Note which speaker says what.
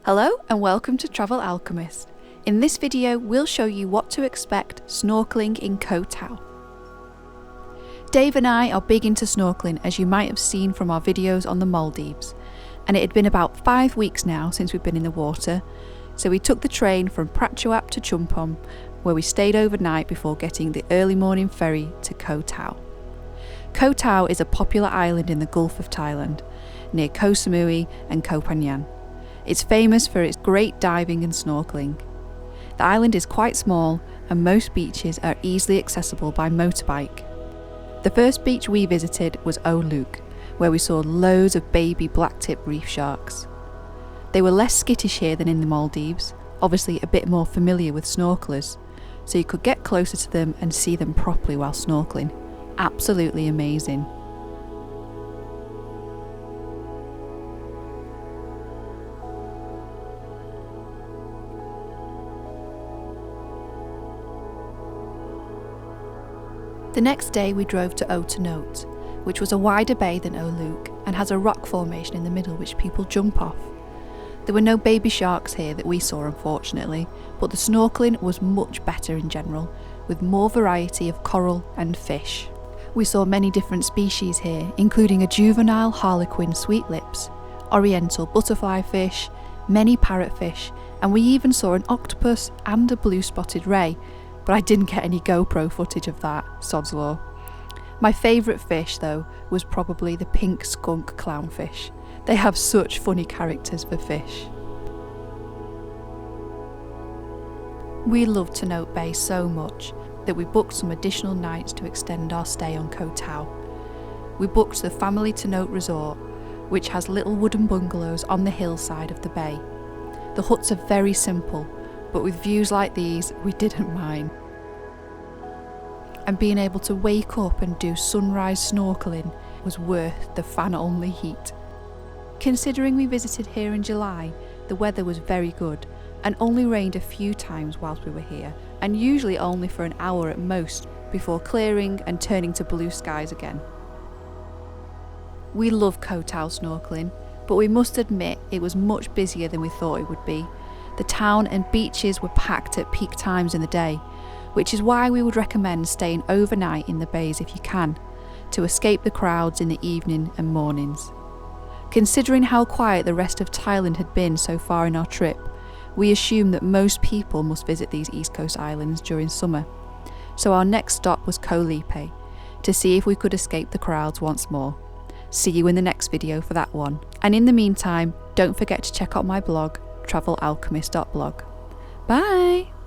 Speaker 1: Hello and welcome to Travel Alchemist. In this video we'll show you what to expect snorkeling in Koh Tao. Dave and I are big into snorkeling, as you might have seen from our videos on the Maldives, and it had been about 5 weeks now since we've been in the water, so we took the train from Prachuap to Chumphon, where we stayed overnight before getting the early morning ferry to Koh Tao. Koh Tao is a popular island in the Gulf of Thailand, near Koh Samui and Koh Phangan. It's famous for its great diving and snorkeling. The island is quite small and most beaches are easily accessible by motorbike. The first beach we visited was Leuk, where we saw loads of baby blacktip reef sharks. They were less skittish here than in the Maldives, obviously a bit more familiar with snorkelers, so you could get closer to them and see them properly while snorkeling. Absolutely amazing. The next day we drove to Tanote, which was a wider bay than Leuk and has a rock formation in the middle which people jump off. There were no baby sharks here that we saw, unfortunately, but the snorkeling was much better in general, with more variety of coral and fish. We saw many different species here, including a juvenile harlequin sweetlips, oriental butterflyfish, many parrotfish, and we even saw an octopus and a blue-spotted ray, but I didn't get any GoPro footage of that, sod's law. My favourite fish, though, was probably the pink skunk clownfish. They have such funny characters for fish. We loved Tanote Bay so much that we booked some additional nights to extend our stay on Koh Tao. We booked the Family Tanote Resort, which has little wooden bungalows on the hillside of the bay. The huts are very simple, but with views like these, we didn't mind. And being able to wake up and do sunrise snorkeling was worth the fan-only heat. Considering we visited here in July, the weather was very good and only rained a few times whilst we were here, and usually only for an hour at most, before clearing and turning to blue skies again. We love Koh Tao snorkeling, but we must admit it was much busier than we thought it would be. The town and beaches were packed at peak times in the day, which is why we would recommend staying overnight in the bays if you can, to escape the crowds in the evening and mornings. Considering how quiet the rest of Thailand had been so far in our trip, we assumed that most people must visit these East Coast islands during summer. So our next stop was Koh Lipe, to see if we could escape the crowds once more. See you in the next video for that one. And in the meantime, don't forget to check out my blog, travelalchemist.blog. Bye!